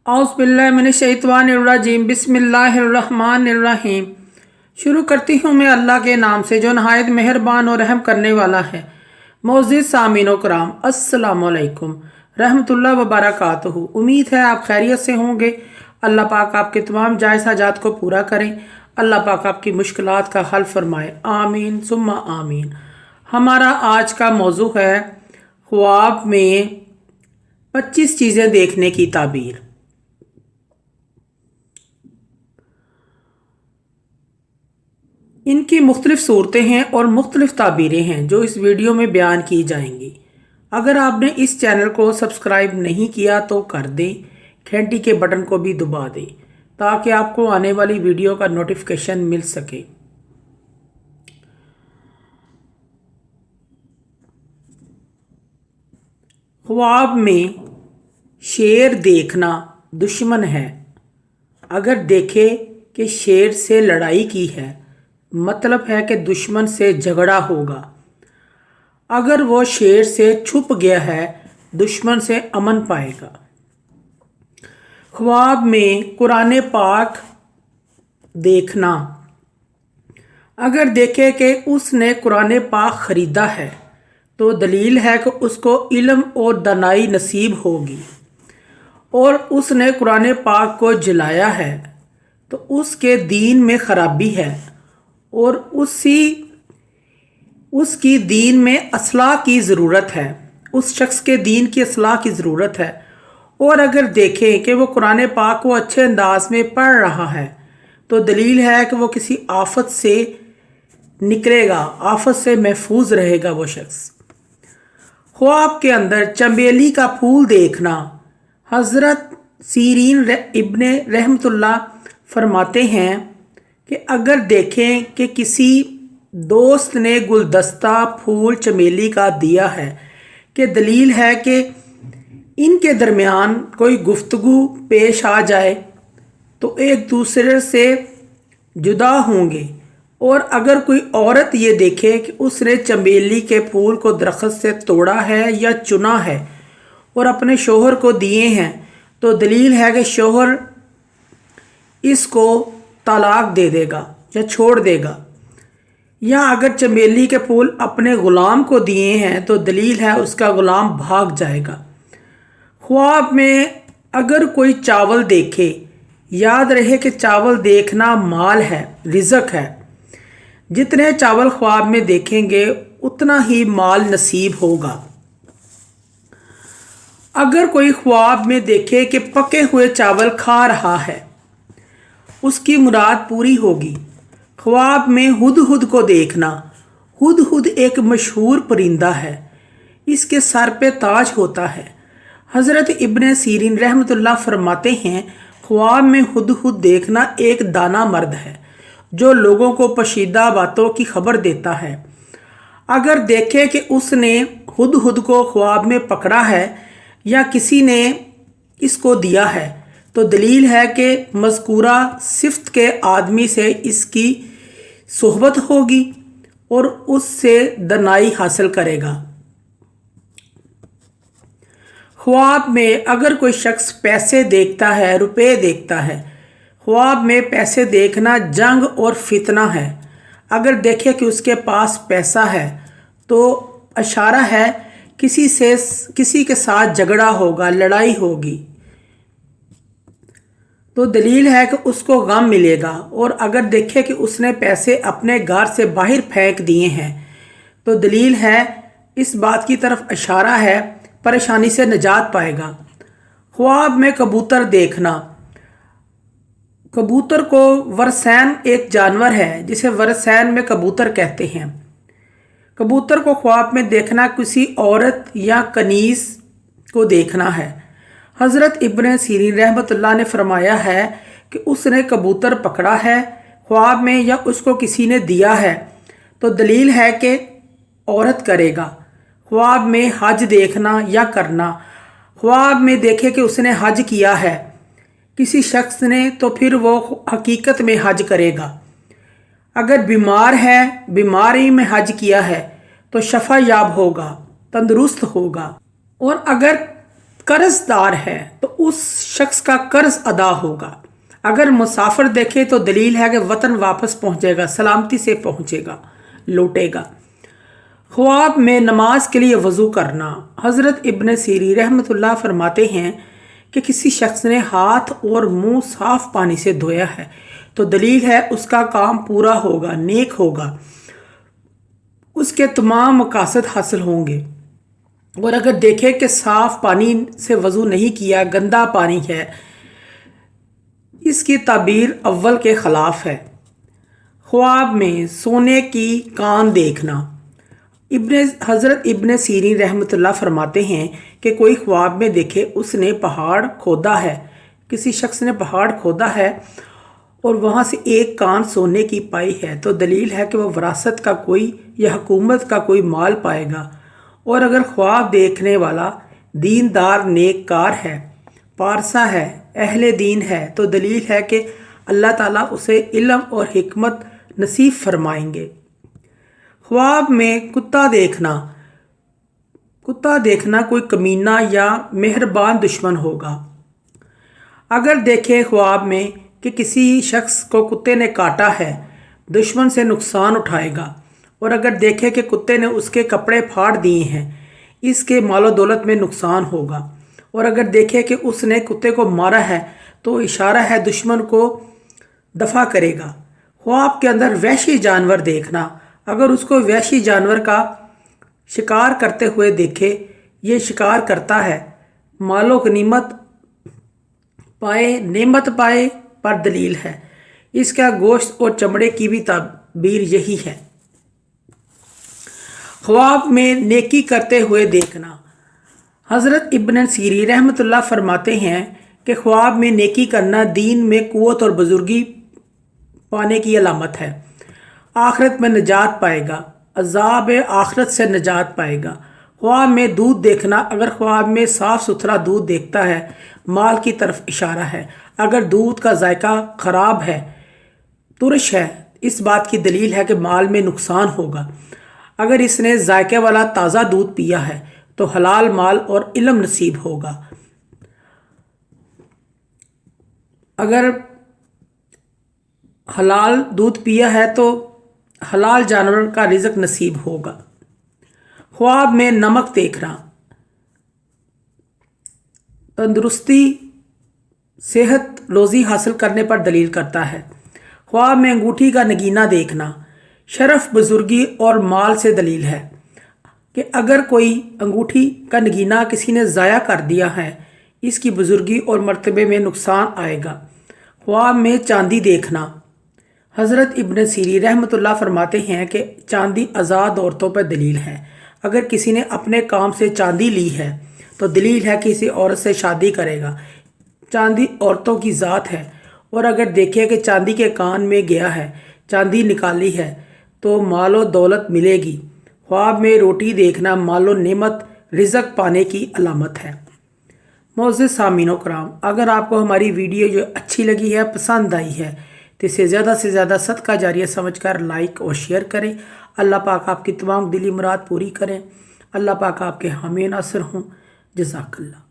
औज़ुबिल्लाहिमिनश्शैतानिर्रजीम बिस्मिल्लाहिर्रहमानिर्रहीम। शुरू करती हूँ मैं अल्लाह के नाम से जो नहायत मेहरबान और रहम करने वाला है। मोअज़्ज़िज़ सामीन कराम, अस्सलामु अलैकुम रहमतुल्लाह व बरकातुहू। उम्मीद है आप खैरियत से होंगे। अल्लाह पाक आपके तमाम जायज़ हाजात को पूरा करें। अल्लाह पाक आपकी मुश्किलात का हल फरमाए, आमीन सुम्मा आमीन। हमारा आज का मौजू है ख्वाब में 25 चीज़ें देखने की ताबीर। इनकी मुख्तलिफ सूरतें हैं और मुख्तलिफ ताबीरें हैं जो इस वीडियो में बयान की जाएंगी। अगर आपने इस चैनल को सब्सक्राइब नहीं किया तो कर दें, घंटी के बटन को भी दबा दें ताकि आपको आने वाली वीडियो का नोटिफिकेशन मिल सके। ख्वाब में शेर देखना दुश्मन है। अगर देखे कि शेर से लड़ाई की है, मतलब है कि दुश्मन से झगड़ा होगा। अगर वो शेर से छुप गया है, दुश्मन से अमन पाएगा। ख्वाब में कुरान पाक देखना। अगर देखे कि उसने कुरान पाक ख़रीदा है तो दलील है कि उसको इल्म और दानाई नसीब होगी। और उसने कुरान पाक को जलाया है तो उसके दीन में ख़राबी है और उसकी दीन में असलाह की ज़रूरत है। उस शख्स के दीन की असलाह की ज़रूरत है। और अगर देखें कि वो कुरान पाक को अच्छे अंदाज में पढ़ रहा है तो दलील है कि वो किसी आफत से निकलेगा, आफत से महफूज रहेगा वो शख्स। ख्वाब के अंदर चमेली का फूल देखना। हज़रत सीरीन इब्ने रहमतुल्लाह फरमाते हैं कि अगर देखें कि किसी दोस्त ने गुलदस्ता फूल चमेली का दिया है कि दलील है कि इनके दरमियान कोई गुफ्तगू पेश आ जाए तो एक दूसरे से जुदा होंगे। और अगर कोई औरत ये देखे कि उसने चमेली के फूल को दरख्त से तोड़ा है या चुना है और अपने शोहर को दिए हैं तो दलील है कि शोहर इसको तलाक दे देगा या छोड़ देगा। या अगर चमेली के फूल अपने ग़ुलाम को दिए हैं तो दलील है उसका ग़ुलाम भाग जाएगा। ख्वाब में अगर कोई चावल देखे, याद रहे कि चावल देखना माल है, रिज़्क़ है। जितने चावल ख्वाब में देखेंगे उतना ही माल नसीब होगा। अगर कोई ख्वाब में देखे कि पके हुए चावल खा रहा है, उसकी मुराद पूरी होगी। ख्वाब में हुदहुद को देखना। हुदहुद एक मशहूर परिंदा है, इसके सर पे ताज होता है। हज़रत इब्ने सीरीन रहमतुल्लाह फरमाते हैं ख्वाब में हुदहुद देखना एक दाना मर्द है जो लोगों को पशीदा बातों की खबर देता है। अगर देखे कि उसने हुदहुद को ख्वाब में पकड़ा है या किसी ने इसको दिया है तो दलील है कि मज़कूरा सिफ़त के आदमी से इसकी सोहबत होगी और उससे दनाई हासिल करेगा। ख्वाब में अगर कोई शख्स पैसे देखता है, रुपए देखता है। ख्वाब में पैसे देखना जंग और फितना है। अगर देखे कि उसके पास पैसा है तो इशारा है किसी के साथ झगड़ा होगा, लड़ाई होगी। तो दलील है कि उसको गम मिलेगा। और अगर देखे कि उसने पैसे अपने घर से बाहर फेंक दिए हैं तो दलील है इस बात की तरफ इशारा है परेशानी से निजात पाएगा। ख्वाब में कबूतर देखना। कबूतर को वरसैन एक जानवर है जिसे वरसैन में कबूतर कहते हैं। कबूतर को ख्वाब में देखना किसी औरत या कनीज़ को देखना है। हज़रत इब्ने सीरीन रहमतुल्लाह ने फरमाया है कि उसने कबूतर पकड़ा है ख्वाब में या उसको किसी ने दिया है तो दलील है कि औरत करेगा। ख्वाब में हज देखना या करना। ख्वाब में देखे कि उसने हज किया है किसी शख्स ने तो फिर वो हकीकत में हज करेगा। अगर बीमार है, बीमारी में हज किया है तो शफा याब होगा, तंदुरुस्त होगा। और अगर कर्जदार है तो उस शख्स का कर्ज अदा होगा। अगर मुसाफिर देखे तो दलील है कि वतन वापस पहुंचेगा, सलामती से पहुंचेगा, लौटेगा। ख्वाब में नमाज के लिए वज़ू करना। हज़रत इब्न सीरी रहमतुल्लाह फरमाते हैं कि किसी शख्स ने हाथ और मुंह साफ पानी से धोया है तो दलील है उसका काम पूरा होगा, नेक होगा, उसके तमाम मकासद हासिल होंगे। और अगर देखे कि साफ पानी से वज़ू नहीं किया, गंदा पानी है, इसकी ताबीर अव्वल के ख़िलाफ़ है। ख्वाब में सोने की कान देखना। हज़रत इब्न सीरीन रहमतुल्लाह फरमाते हैं कि कोई ख्वाब में देखे उसने पहाड़ खोदा है, किसी शख्स ने पहाड़ खोदा है और वहाँ से एक कान सोने की पाई है तो दलील है कि वह विरासत का कोई या हुकूमत का कोई माल पाएगा। और अगर ख्वाब देखने वाला दीनदार नेककार है, पारसा है, अहले दीन है तो दलील है कि अल्लाह ताला उसे इल्म और हिकमत नसीब फरमाएंगे। ख्वाब में कुत्ता देखना कोई कमीना या मेहरबान दुश्मन होगा। अगर देखे ख्वाब में कि किसी शख्स को कुत्ते ने काटा है, दुश्मन से नुकसान उठाएगा। और अगर देखे कि कुत्ते ने उसके कपड़े फाड़ दिए हैं, इसके मालो दौलत में नुकसान होगा। और अगर देखे कि उसने कुत्ते को मारा है तो इशारा है दुश्मन को दफ़ा करेगा। ख्वाब के अंदर वहशी जानवर देखना। अगर उसको वहशी जानवर का शिकार करते हुए देखे, ये शिकार करता है, मालो गनीमत पाए, नेमत पाए पर दलील है। इसका गोश्त और चमड़े की भी ताबीर यही है। ख्वाब में नेकी करते हुए देखना। हज़रत इब्न सीरी रहमतुल्लाह फरमाते हैं कि ख्वाब में नेकी करना दीन में क़ुव्वत और बुज़ुर्गी पाने की अलामत है। आखिरत में निजात पाएगा, अज़ाब आखिरत से निजात पाएगा। ख्वाब में दूध देखना। अगर ख्वाब में साफ़ सुथरा दूध देखता है, माल की तरफ इशारा है। अगर दूध का जायका ख़राब है, तुरश है, इस बात की दलील है कि माल में नुकसान होगा। अगर इसने जायके वाला ताज़ा दूध पिया है तो हलाल माल और इल्म नसीब होगा। अगर हलाल दूध पिया है तो हलाल जानवर का रिज़्क नसीब होगा। ख्वाब में नमक देखना तंदुरुस्ती, सेहत, रोज़ी हासिल करने पर दलील करता है। ख्वाब में अंगूठी का नगीना देखना शरफ, बुजुर्गी और माल से दलील है कि अगर कोई अंगूठी का नगीना किसी ने ज़ाया कर दिया है, इसकी बुजुर्गी और मर्तबे में नुकसान आएगा। ख्वाब में चांदी देखना। हज़रत इब्न सीरी रहमतुल्लाह फरमाते हैं कि चांदी आज़ाद औरतों पर दलील है। अगर किसी ने अपने काम से चांदी ली है तो दलील है कि किसी औरत से शादी करेगा। चांदी औरतों की ज़ात है। और अगर देखे कि चांदी के कान में गया है, चांदी निकाली है तो मालो दौलत मिलेगी। ख्वाब में रोटी देखना मालो नेमत, रिज़्क पाने की अलामत है। मोअज़्ज़िज़ सामीनो कराम, अगर आपको हमारी वीडियो जो अच्छी लगी है, पसंद आई है तो इसे ज़्यादा से ज़्यादा सदका जारिया समझकर लाइक और शेयर करें। अल्लाह पाक आपकी तमाम दिली मुराद पूरी करें। अल्लाह पाक आपके हामी नासिर हों। जज़ाकल्लाह।